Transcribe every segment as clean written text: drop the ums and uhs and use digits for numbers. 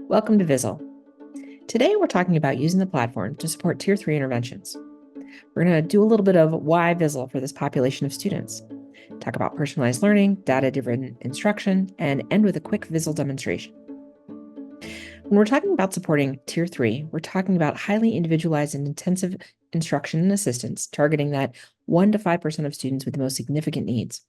Welcome to Vizzle. Today we're talking about using the platform to support Tier 3 interventions. We're going to do a little bit of why Vizzle for this population of students, talk about personalized learning, data-driven instruction, and end with a quick Vizzle demonstration. When we're talking about supporting Tier 3, we're talking about highly individualized and intensive instruction and assistance, targeting that 1 to 5% of students with the most significant needs.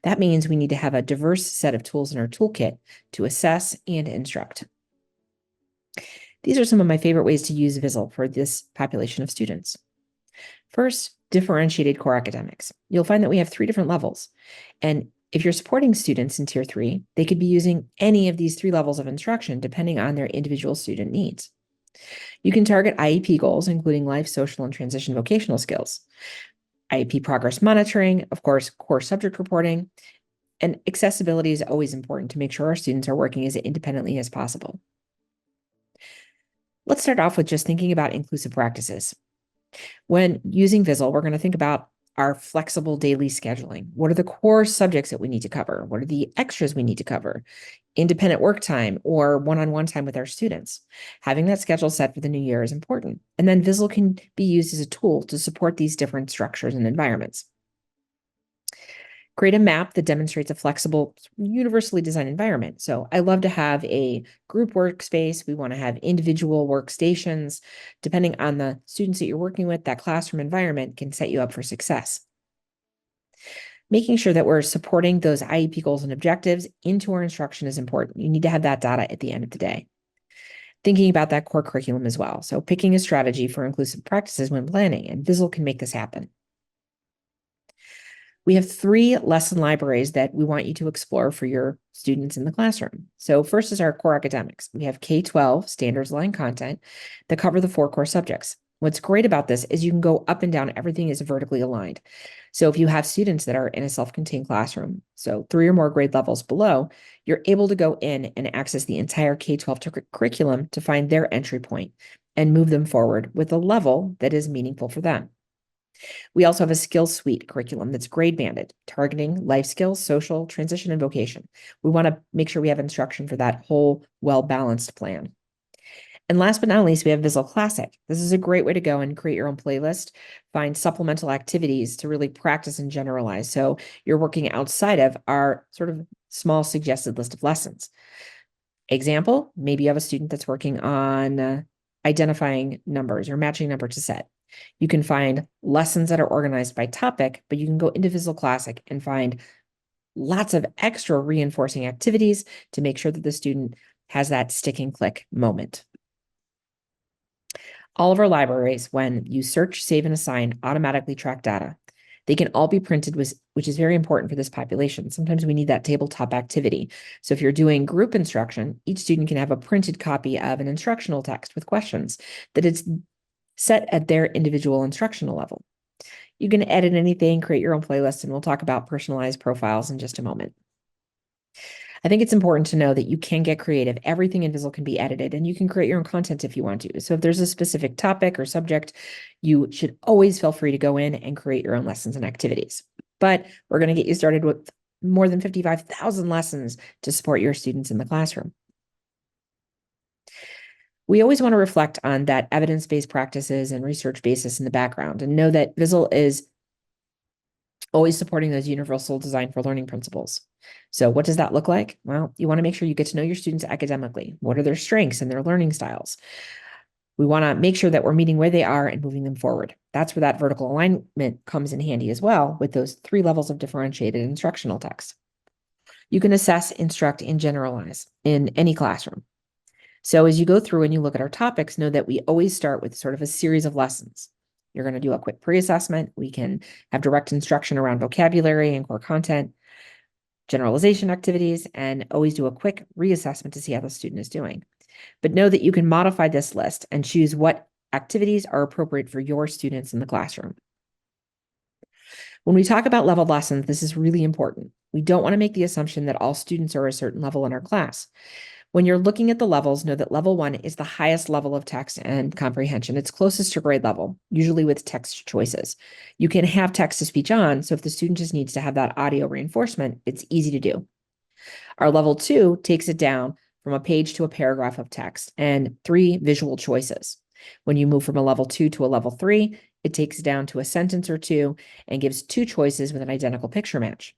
That means we need to have a diverse set of tools in our toolkit to assess and instruct. These are some of my favorite ways to use Vizzle for this population of students. First, differentiated core academics. You'll find that we have 3 different levels. And if you're supporting students in Tier 3, they could be using any of these 3 levels of instruction depending on their individual student needs. You can target IEP goals, including life, social, and transition vocational skills, IEP progress monitoring, of course, core subject reporting, and accessibility is always important to make sure our students are working as independently as possible. Let's start off with just thinking about inclusive practices. When using Vizzle, we're going to think about our flexible daily scheduling. What are the core subjects that we need to cover? What are the extras we need to cover? Independent work time or one-on-one time with our students. Having that schedule set for the new year is important. And then Vizzle can be used as a tool to support these different structures and environments. Create a map that demonstrates a flexible, universally designed environment. So I love to have a group workspace. We want to have individual workstations. Depending on the students that you're working with, that classroom environment can set you up for success. Making sure that we're supporting those IEP goals and objectives into our instruction is important. You need to have that data at the end of the day. Thinking about that core curriculum as well. So picking a strategy for inclusive practices when planning, and Vizzle can make this happen. We have 3 lesson libraries that we want you to explore for your students in the classroom. So first is our core academics. We have K-12 standards aligned content that cover the 4 core subjects. What's great about this is you can go up and down. Everything is vertically aligned. So if you have students that are in a self-contained classroom, so 3 or more grade levels below, you're able to go in and access the entire K-12 curriculum to find their entry point and move them forward with a level that is meaningful for them. We also have a skills suite curriculum that's grade banded, targeting life skills, social, transition, and vocation. We want to make sure we have instruction for that whole well-balanced plan. And last but not least, we have Vizzle Classic. This is a great way to go and create your own playlist, find supplemental activities to really practice and generalize. So you're working outside of our sort of small suggested list of lessons. Example, maybe you have a student that's working on identifying numbers or matching number to set. You can find lessons that are organized by topic, but you can go into Vizzle Classic and find lots of extra reinforcing activities to make sure that the student has that stick and click moment. All of our libraries, when you search, save, and assign, automatically track data. They can all be printed, which is very important for this population. Sometimes we need that tabletop activity. So if you're doing group instruction, each student can have a printed copy of an instructional text with questions that it's set at their individual instructional level. You can edit anything, create your own playlist, and we'll talk about personalized profiles in just a moment. I think it's important to know that you can get creative. Everything in Vizzle can be edited, and you can create your own content if you want to. So if there's a specific topic or subject, you should always feel free to go in and create your own lessons and activities. But we're going to get you started with more than 55,000 lessons to support your students in the classroom. We always want to reflect on that evidence-based practices and research basis in the background and know that Vizzle is always supporting those universal design for learning principles. So what does that look like? Well, you want to make sure you get to know your students academically. What are their strengths and their learning styles? We want to make sure that we're meeting where they are and moving them forward. That's where that vertical alignment comes in handy as well with those 3 levels of differentiated instructional text. You can assess, instruct, and generalize in any classroom. So as you go through and you look at our topics, know that we always start with sort of a series of lessons. You're going to do a quick pre-assessment. We can have direct instruction around vocabulary and core content, generalization activities, and always do a quick reassessment to see how the student is doing. But know that you can modify this list and choose what activities are appropriate for your students in the classroom. When we talk about leveled lessons, this is really important. We don't want to make the assumption that all students are a certain level in our class. When you're looking at the levels, know that level 1 is the highest level of text and comprehension. It's closest to grade level, usually with text choices. You can have text to speech on, so if the student just needs to have that audio reinforcement, it's easy to do. Our level 2 takes it down from a page to a paragraph of text, and 3 visual choices. When you move from a level 2 to a level 3, it takes it down to a sentence or 2 and gives 2 choices with an identical picture match.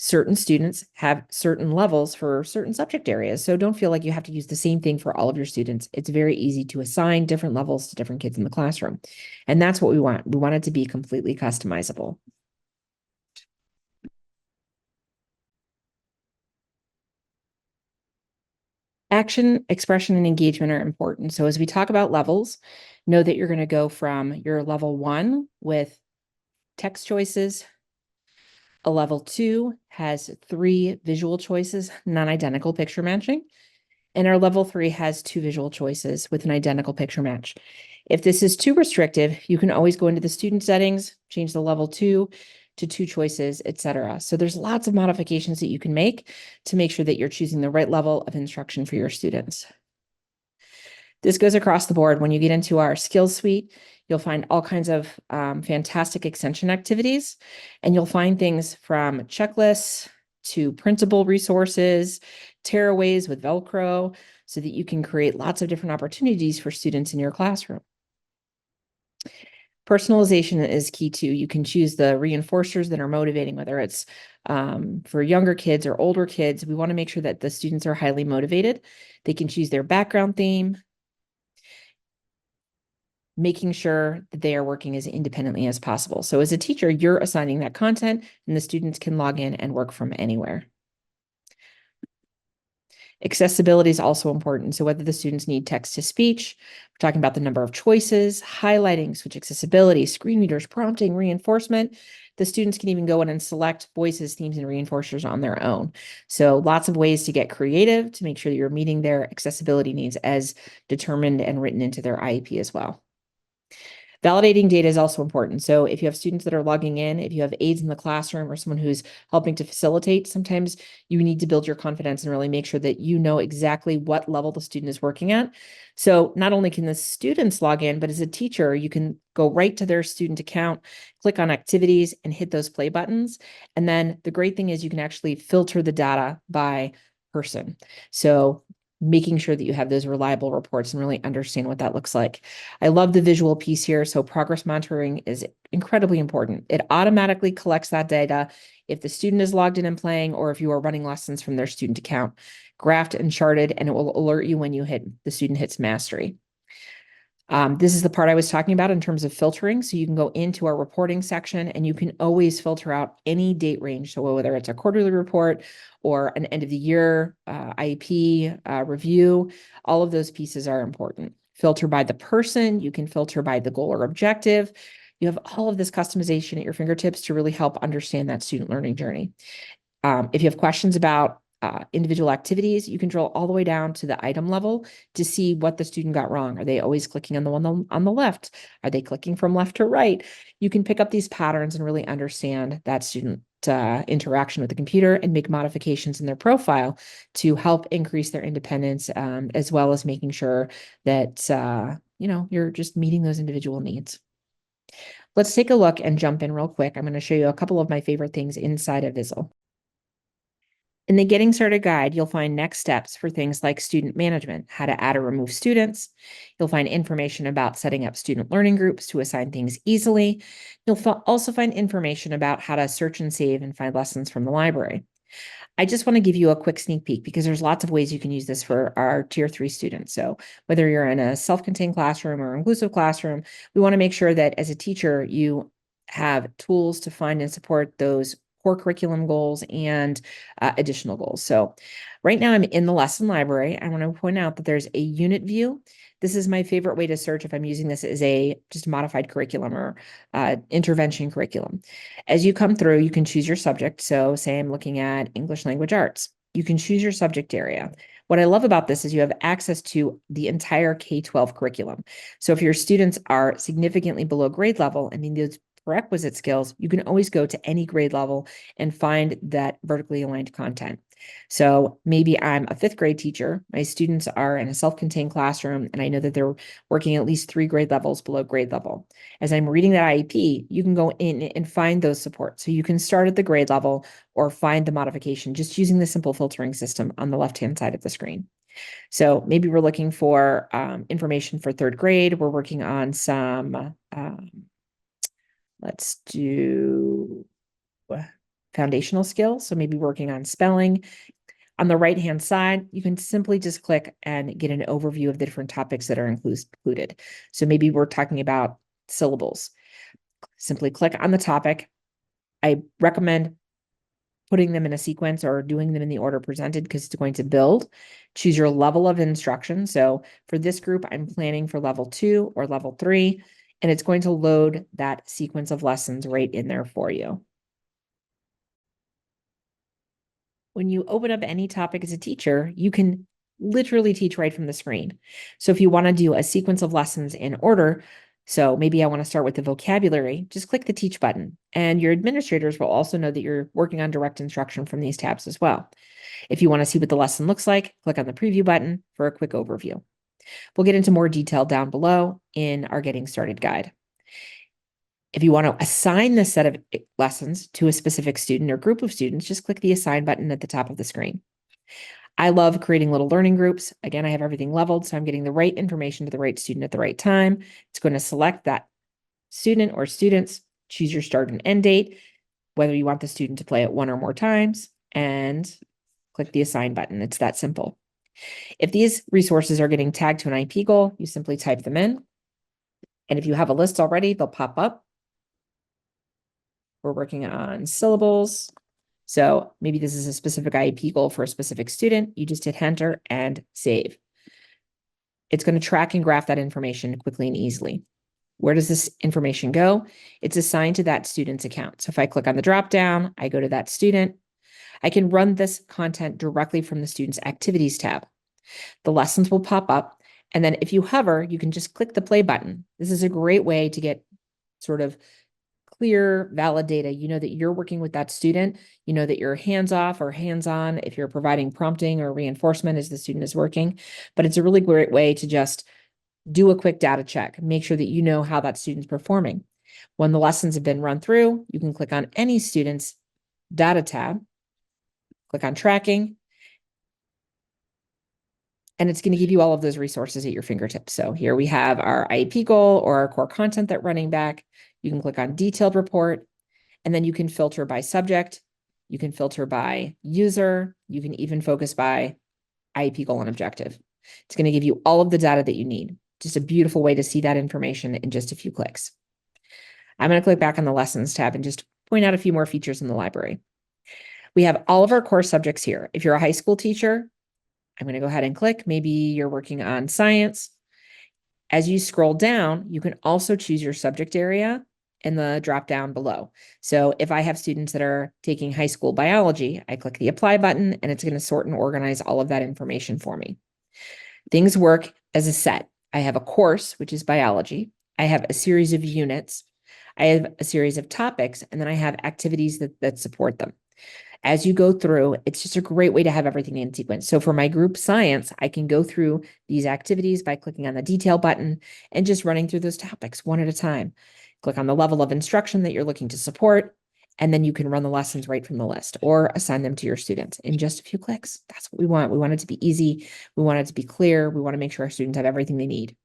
Certain students have certain levels for certain subject areas, so don't feel like you have to use the same thing for all of your students. It's very easy to assign different levels to different kids in the classroom. And that's what we want. We want it to be completely customizable. Action, expression, and engagement are important. So as we talk about levels, know that you're going to go from your level 1 with text choices. A level 2 has 3 visual choices, non-identical picture matching. And our level 3 has 2 visual choices with an identical picture match. If this is too restrictive, you can always go into the student settings, change the level 2 to 2 choices, etc. So there's lots of modifications that you can make to make sure that you're choosing the right level of instruction for your students. This goes across the board. When you get into our skills suite, you'll find all kinds of fantastic extension activities, and you'll find things from checklists to printable resources, tearaways with Velcro, so that you can create lots of different opportunities for students in your classroom. Personalization is key too. You can choose the reinforcers that are motivating, whether it's for younger kids or older kids. We want to make sure that the students are highly motivated. They can choose their background theme, making sure that they are working as independently as possible. So as a teacher, you're assigning that content and the students can log in and work from anywhere. Accessibility is also important. So whether the students need text to speech, we're talking about the number of choices, highlighting, switch accessibility, screen readers, prompting, reinforcement. The students can even go in and select voices, themes, and reinforcers on their own. So lots of ways to get creative to make sure that you're meeting their accessibility needs as determined and written into their IEP as well. Validating data is also important. So if you have students that are logging in, if you have aides in the classroom or someone who's helping to facilitate, sometimes you need to build your confidence and really make sure that you know exactly what level the student is working at. So not only can the students log in, but as a teacher, you can go right to their student account, click on activities and hit those play buttons. And then the great thing is you can actually filter the data by person. So making sure that you have those reliable reports and really understand what that looks like. I love the visual piece here. So progress monitoring is incredibly important. It automatically collects that data if the student is logged in and playing, or if you are running lessons from their student account, graphed and charted, and it will alert you when the student hits mastery. This is the part I was talking about in terms of filtering. So you can go into our reporting section and you can always filter out any date range. So whether it's a quarterly report or an end of the year IEP review, all of those pieces are important. Filter by the person, you can filter by the goal or objective. You have all of this customization at your fingertips to really help understand that student learning journey. If you have questions about individual activities, you can drill all the way down to the item level to see what the student got wrong. Are they always clicking on the one on the left? Are they clicking from left to right? You can pick up these patterns and really understand that student interaction with the computer and make modifications in their profile to help increase their independence, as well as making sure that you're just meeting those individual needs. Let's take a look and jump in real quick. I'm going to show you a couple of my favorite things inside of Vizzle. In the Getting Started guide, you'll find next steps for things like student management, how to add or remove students. You'll find information about setting up student learning groups to assign things easily. You'll also find information about how to search and save and find lessons from the library. I just want to give you a quick sneak peek because there's lots of ways you can use this for our tier 3 students. So whether you're in a self-contained classroom or inclusive classroom, we want to make sure that as a teacher, you have tools to find and support those core curriculum goals and additional goals. So right now I'm in the lesson library. I want to point out that there's a unit view. This is my favorite way to search if I'm using this as a just modified curriculum or intervention curriculum. As you come through, you can choose your subject. So say I'm looking at English language arts. You can choose your subject area. What I love about this is you have access to the entire K-12 curriculum. So if your students are significantly below grade level and need those prerequisite skills, you can always go to any grade level and find that vertically aligned content. So maybe I'm a fifth grade teacher. My students are in a self-contained classroom, and I know that they're working at least 3 grade levels below grade level. As I'm reading that IEP, you can go in and find those supports. So you can start at the grade level or find the modification just using the simple filtering system on the left-hand side of the screen. So maybe we're looking for information for third grade. We're working on some, let's do foundational skills. So maybe working on spelling. On the right-hand side, you can simply just click and get an overview of the different topics that are included. So maybe we're talking about syllables. Simply click on the topic. I recommend putting them in a sequence or doing them in the order presented because it's going to build. Choose your level of instruction. So for this group, I'm planning for level 2 or level 3, and it's going to load that sequence of lessons right in there for you. When you open up any topic as a teacher, you can literally teach right from the screen. So if you want to do a sequence of lessons in order, so maybe I want to start with the vocabulary, just click the teach button. And your administrators will also know that you're working on direct instruction from these tabs as well. If you want to see what the lesson looks like, click on the preview button for a quick overview. We'll get into more detail down below in our Getting Started guide. If you want to assign this set of lessons to a specific student or group of students, just click the Assign button at the top of the screen. I love creating little learning groups. Again, I have everything leveled, so I'm getting the right information to the right student at the right time. It's going to select that student or students, choose your start and end date, whether you want the student to play it 1 or more times, and click the Assign button. It's that simple. If these resources are getting tagged to an IP goal, you simply type them in. And if you have a list already, they'll pop up. We're working on syllables. So maybe this is a specific IEP goal for a specific student. You just hit enter and save. It's going to track and graph that information quickly and easily. Where does this information go? It's assigned to that student's account. So if I click on the drop down, I go to that student. I can run this content directly from the student's activities tab. The lessons will pop up. And then if you hover, you can just click the play button. This is a great way to get sort of clear, valid data. You know that you're working with that student. You know that you're hands off or hands on if you're providing prompting or reinforcement as the student is working. But it's a really great way to just do a quick data check, make sure that you know how that student's performing. When the lessons have been run through, you can click on any student's data tab, click on tracking, and it's going to give you all of those resources at your fingertips. So here we have our IEP goal or our core content that running back. You can click on detailed report, and then you can filter by subject. You can filter by user. You can even focus by IEP goal and objective. It's going to give you all of the data that you need. Just a beautiful way to see that information in just a few clicks. I'm going to click back on the lessons tab and just point out a few more features in the library. We have all of our core subjects here. If you're a high school teacher, I'm going to go ahead and click. Maybe you're working on science. As you scroll down, you can also choose your subject area in the drop down below. So if I have students that are taking high school biology, I click the apply button and it's going to sort and organize all of that information for me. Things work as a set. I have a course, which is biology. I have a series of units. I have a series of topics, and then I have activities that support them. As you go through, it's just a great way to have everything in sequence. So for my group science, I can go through these activities by clicking on the detail button and just running through those topics one at a time. Click on the level of instruction that you're looking to support, and then you can run the lessons right from the list or assign them to your students in just a few clicks. That's what we want. We want it to be easy. We want it to be clear. We want to make sure our students have everything they need.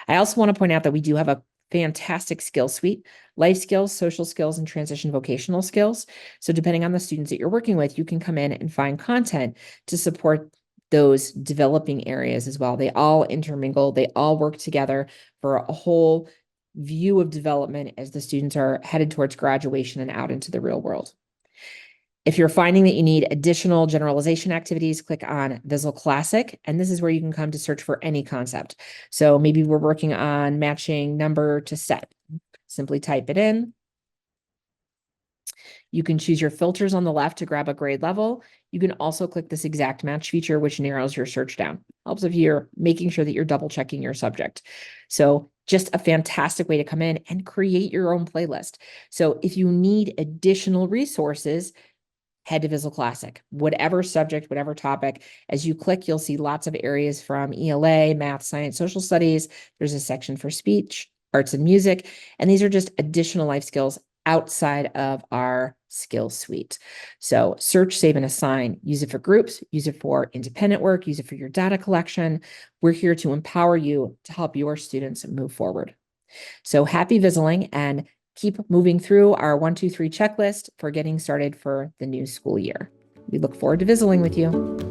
I also want to point out that we do have a fantastic skill suite: life skills, social skills, and transition vocational skills. So depending on the students that you're working with, you can come in and find content to support those developing areas as well. They all intermingle, they all work together for a whole view of development as the students are headed towards graduation and out into the real world. If you're finding that you need additional generalization activities, click on Vizzle Classic, and this is where you can come to search for any concept. So maybe we're working on matching number to set. Simply type it in. You can choose your filters on the left to grab a grade level. You can also click this exact match feature, which narrows your search down. Helps if you're making sure that you're double checking your subject. So just a fantastic way to come in and create your own playlist. So if you need additional resources, head to Vizzle Classic. Whatever subject, whatever topic, as you click, you'll see lots of areas from ELA, math, science, social studies. There's a section for speech, arts and music, and these are just additional life skills outside of our skill suite. So search, save, and assign. Use it for groups, use it for independent work, use it for your data collection. We're here to empower you to help your students move forward. So happy Vizzling, and keep moving through our 1, 2, 3 checklist for getting started for the new school year. We look forward to Vizzling with you.